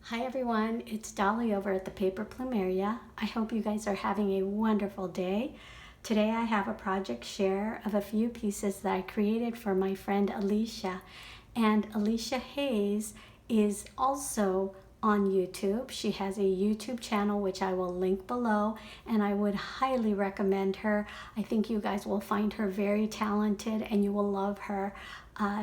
Hi everyone, it's Dolly over at ThePaperPlumeria. I hope you guys are having a wonderful day. Today I have a project share of a few pieces that I created for my friend Alicia. And Alicia Hayes is also on YouTube. She has a YouTube channel which I will link below, and I would highly recommend her. I think you guys will find her very talented and you will love her.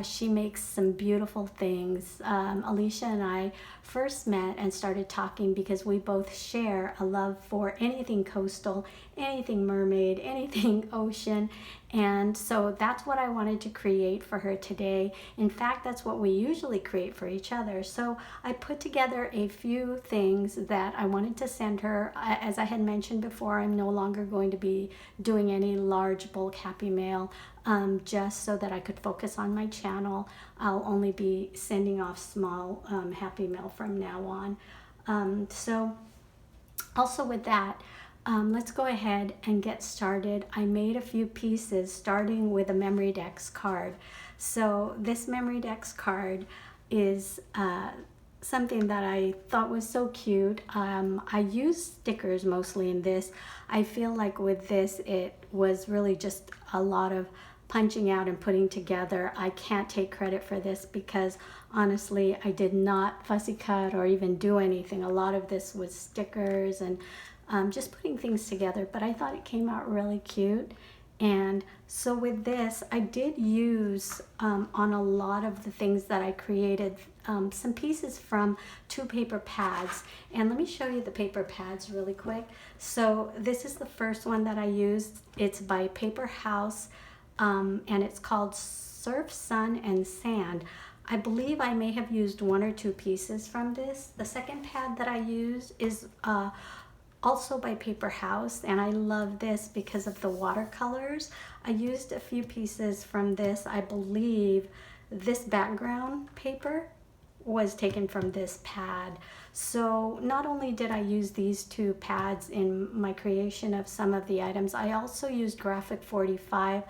She makes some beautiful things. Alicia and I first met and started talking because we both share a love for anything coastal, anything mermaid, anything ocean. And so that's what I wanted to create for her today. In fact, that's what we usually create for each other. So I put together a few things that I wanted to send her. As I had mentioned before, I'm no longer going to be doing any large bulk happy mail. Just so that I could focus on my channel. I'll only be sending off small happy mail from now on. So also with that, let's go ahead and get started. I made a few pieces starting with a Memory Decks card. So this Memory Decks card is something that I thought was so cute. I use stickers mostly in this. I feel like with this it was really just a lot of punching out and putting together. I can't take credit for this because honestly I did not fussy cut or even do anything. A lot of this was stickers and just putting things together, but I thought it came out really cute. And so with this, I did use on a lot of the things that I created some pieces from 2 paper pads. And let me show you the paper pads really quick. So this is the first one that I used. It's by Paper House, and it's called Surf, Sun, and Sand. I believe I may have used 1 or 2 pieces from this. The second pad that I used is also by Paper House, and I love this because of the watercolors. I used a few pieces from this. I believe this background paper was taken from this pad. So not only did I use these 2 pads in my creation of some of the items, I also used Graphic 45,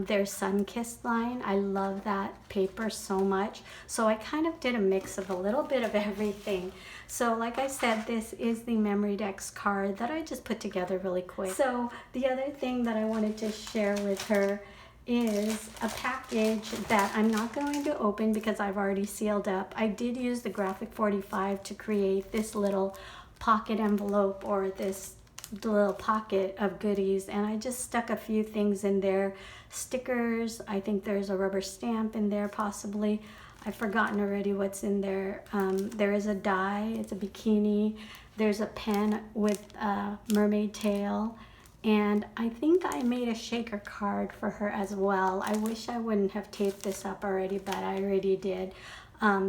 their Sun-Kissed line. I love that paper so much. So I kind of did a mix of a little bit of everything. So like I said, this is the Memory Decks card that I just put together really quick. So the other thing that I wanted to share with her is a package that I'm not going to open because I've already sealed up. I did use the Graphic 45 to create this little pocket envelope, or this little pocket of goodies, and I just stuck a few things in there. Stickers, I think there's a rubber stamp in there possibly. I've forgotten already what's in there. There is a die, it's a bikini. There's a pen with a mermaid tail. And I think I made a shaker card for her as well. I wish I wouldn't have taped this up already, but I already did.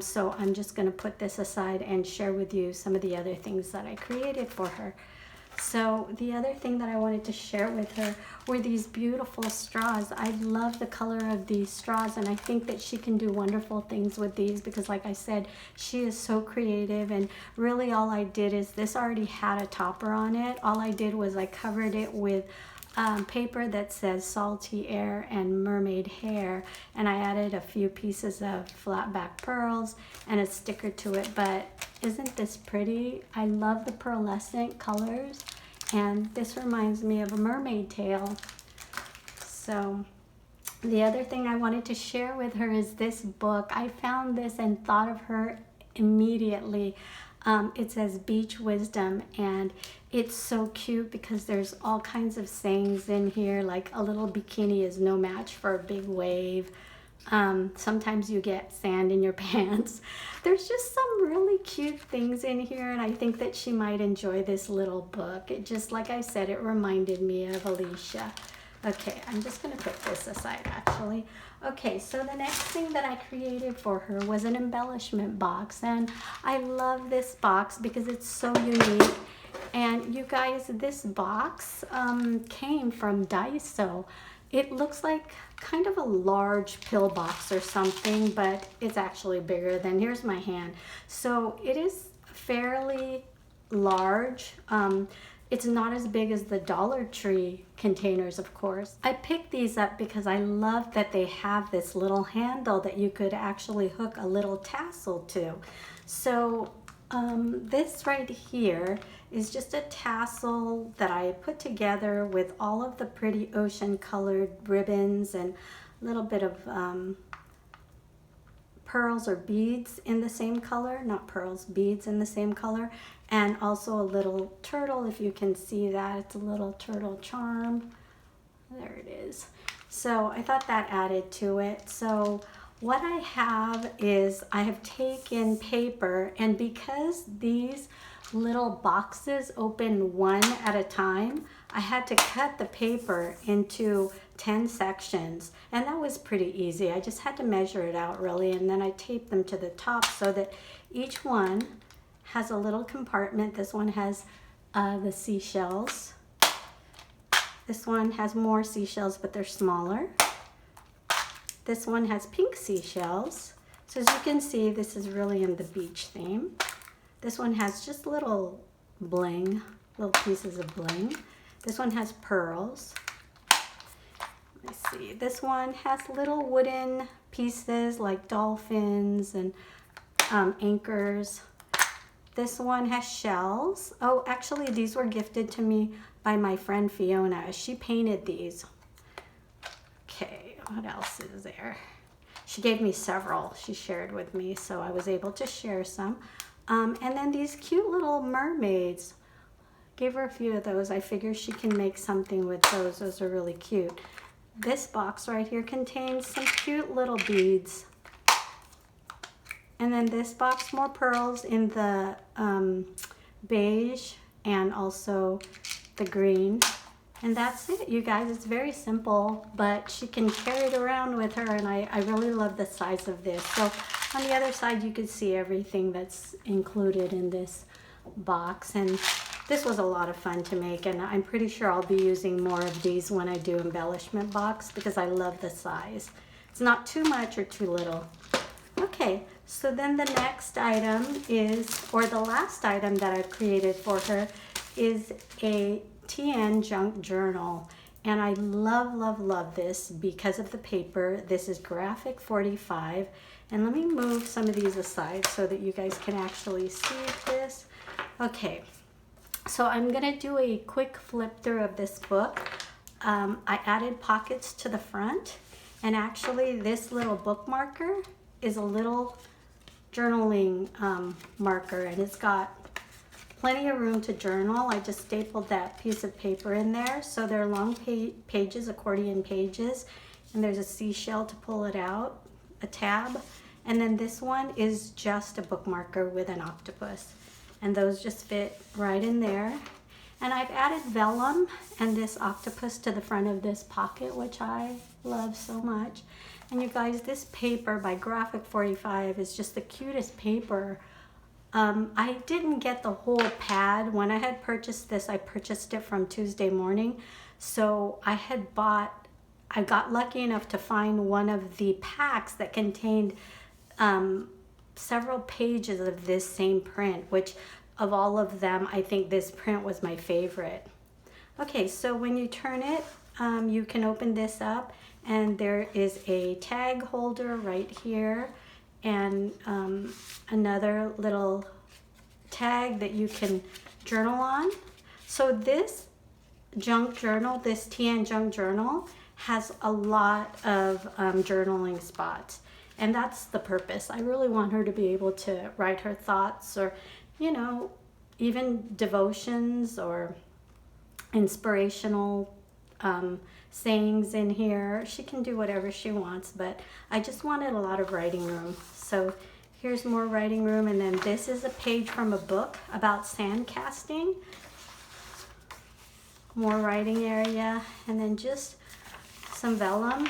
So I'm just gonna put this aside and share with you some of the other things that I created for her. So the other thing that I wanted to share with her were these beautiful straws. I love the color of these straws, and I think that she can do wonderful things with these because, like I said, she is so creative. And really all I did is, this already had a topper on it. All I did was I covered it with paper that says salty air and mermaid hair, and I added a few pieces of flat back pearls and a sticker to it. But isn't this pretty? I love the pearlescent colors, and this reminds me of a mermaid tail. So the other thing I wanted to share with her is this book. I found this and thought of her immediately. It says Beach Wisdom, and it's so cute because there's all kinds of sayings in here, like a little bikini is no match for a big wave. Sometimes you get sand in your pants. There's just some really cute things in here, and I think that she might enjoy this little book. It just, like I said, it reminded me of Alicia. Okay, I'm just going to put this aside actually. Okay, so the next thing that I created for her was an embellishment box, and I love this box because it's so unique. And you guys, this box came from Daiso. It looks like kind of a large pill box or something, but it's actually bigger than, here's my hand. So it is fairly large. It's not as big as the Dollar Tree containers, of course. I picked these up because I love that they have this little handle that you could actually hook a little tassel to. So This right here is just a tassel that I put together with all of the pretty ocean colored ribbons and a little bit of pearls or beads in the same color, not pearls, beads in the same color, and also a little turtle, if you can see that. It's a little turtle charm. There it is. So I thought that added to it. So what I have is I have taken paper, and because these little boxes open one at a time, I had to cut the paper into 10 sections, and that was pretty easy. I just had to measure it out really, and then I taped them to the top so that each one has a little compartment. This one has the seashells. This one has more seashells, but they're smaller. This one has pink seashells. So as you can see, this is really in the beach theme. This one has just little bling, little pieces of bling. This one has pearls. Let's see, this one has little wooden pieces like dolphins and anchors. This one has shells. Oh, actually these were gifted to me by my friend Fiona. She painted these. Okay, what else is there? She gave me several. She shared with me, so I was able to share some. And then these cute little mermaids. Gave her a few of those. I figure she can make something with those. Those are really cute. This box right here contains some cute little beads. And then this box, more pearls in the beige and also the green. And that's it, you guys. It's very simple, but she can carry it around with her, and I really love the size of this. So on the other side, you can see everything that's included in this box. And this was a lot of fun to make, and I'm pretty sure I'll be using more of these when I do embellishment box because I love the size. It's not too much or too little. Okay, so then the next item is, or the last item that I've created for her is a TN junk journal, and I love this because of the paper. This is graphic 45, and let me move some of these aside so that you guys can actually see this. Okay, so I'm gonna do a quick flip through of this book. I added pockets to the front, and actually this little book marker is a little journaling marker, and it's got plenty of room to journal. I just stapled that piece of paper in there. So they're long pages, accordion pages, and there's a seashell to pull it out, a tab. And then this one is just a bookmarker with an octopus. And those just fit right in there. And I've added vellum and this octopus to the front of this pocket, which I love so much. And you guys, this paper by Graphic 45 is just the cutest paper. I didn't get the whole pad. When I had purchased this, I purchased it from Tuesday Morning. So I got lucky enough to find one of the packs that contained several pages of this same print, which of all of them, I think this print was my favorite. Okay, so when you turn it, you can open this up, and there is a tag holder right here, and another little tag that you can journal on. So this junk journal, this TN junk journal, has a lot of journaling spots, and that's the purpose. I really want her to be able to write her thoughts, or you know, even devotions or inspirational sayings in here. She can do whatever she wants, but I just wanted a lot of writing room. So here's more writing room, and then this is a page from a book about sand casting. More writing area, and then just some vellum,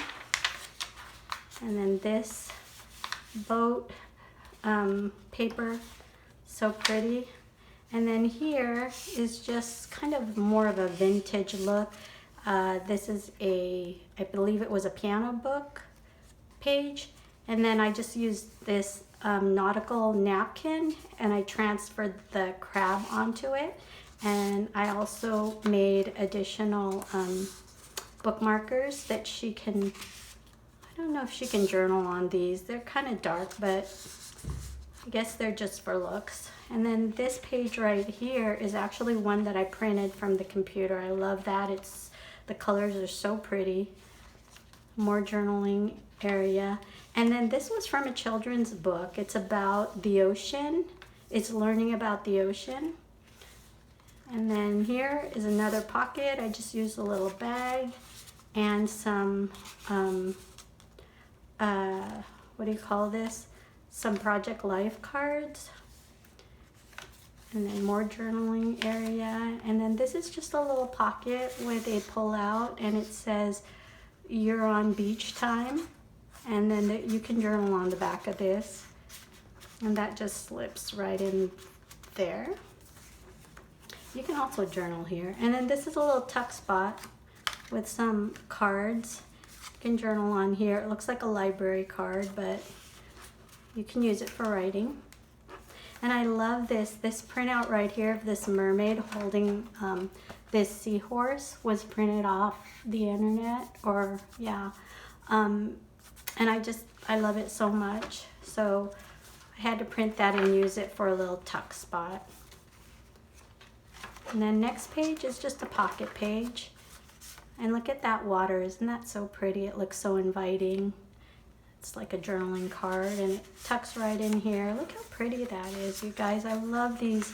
and then this boat paper, so pretty. And then here is just kind of more of a vintage look. This is I believe it was a piano book page, and then I just used this nautical napkin, and I transferred the crab onto it, and I also made additional bookmarkers that she can, I don't know if she can journal on these. They're kind of dark, but I guess they're just for looks. And then this page right here is actually one that I printed from the computer. I love that. The colors are so pretty. More journaling area. And then this was from a children's book. It's about the ocean. It's learning about the ocean. And then here is another pocket. I just used a little bag and some, what do you call this? Some Project Life cards. And then more journaling area. And then this is just a little pocket with a pull out, and it says, "You're on beach time." And then you can journal on the back of this. And that just slips right in there. You can also journal here. And then this is a little tuck spot with some cards. You can journal on here. It looks like a library card, but you can use it for writing. And I love this printout right here of this mermaid holding this seahorse was printed off the internet, or yeah. And I love it so much. So I had to print that and use it for a little tuck spot. And then next page is just a pocket page. And look at that water, isn't that so pretty? It looks so inviting. It's like a journaling card, and it tucks right in here. Look how pretty that is, you guys. I love these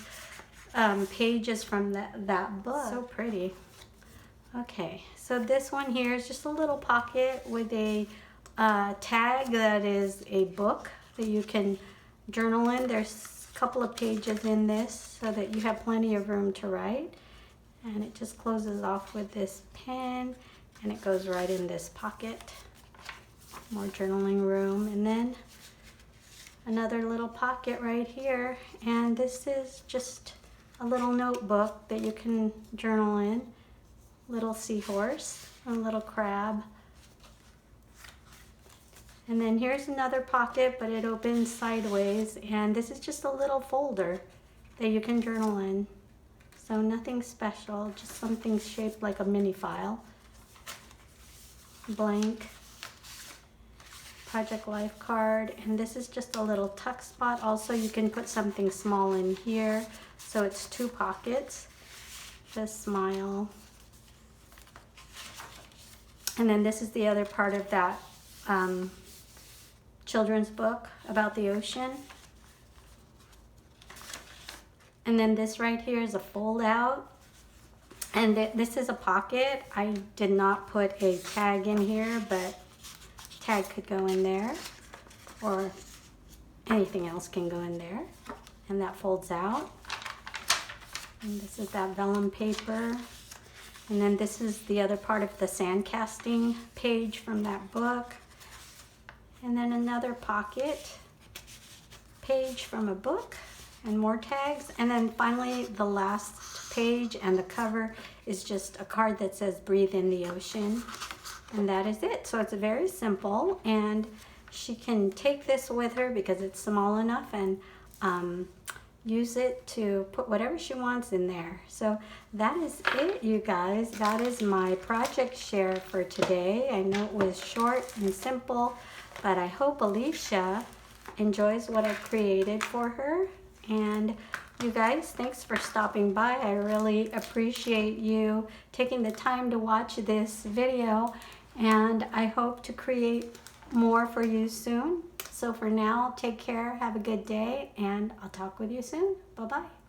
pages from that book. So pretty. Okay, so this one here is just a little pocket with a tag that is a book that you can journal in. There's a couple of pages in this so that you have plenty of room to write. And it just closes off with this pen, and it goes right in this pocket. More journaling room. And then another little pocket right here, and this is just a little notebook that you can journal in. Little seahorse, a little crab. And then here's another pocket, but it opens sideways, and this is just a little folder that you can journal in. So nothing special, just something shaped like a mini file. Blank. Project Life card, and this is just a little tuck spot. Also, you can put something small in here, so it's two pockets. Just smile. And then this is the other part of that children's book about the ocean. And then this right here is a fold out, and this is a pocket. I did not put a tag in here, but tag could go in there, or anything else can go in there. And that folds out. And this is that vellum paper. And then this is the other part of the sand casting page from that book. And then another pocket page from a book, and more tags. And then finally the last page and the cover is just a card that says "Breathe in the Ocean." And that is it. So it's very simple, and she can take this with her because it's small enough, and use it to put whatever she wants in there. So that is it, you guys. That is my project share for today. I know it was short and simple, but I hope Alicia enjoys what I created for her. And you guys, thanks for stopping by. I really appreciate you taking the time to watch this video, and I hope to create more for you soon. So for now, take care, have a good day, and I'll talk with you soon. Bye-bye.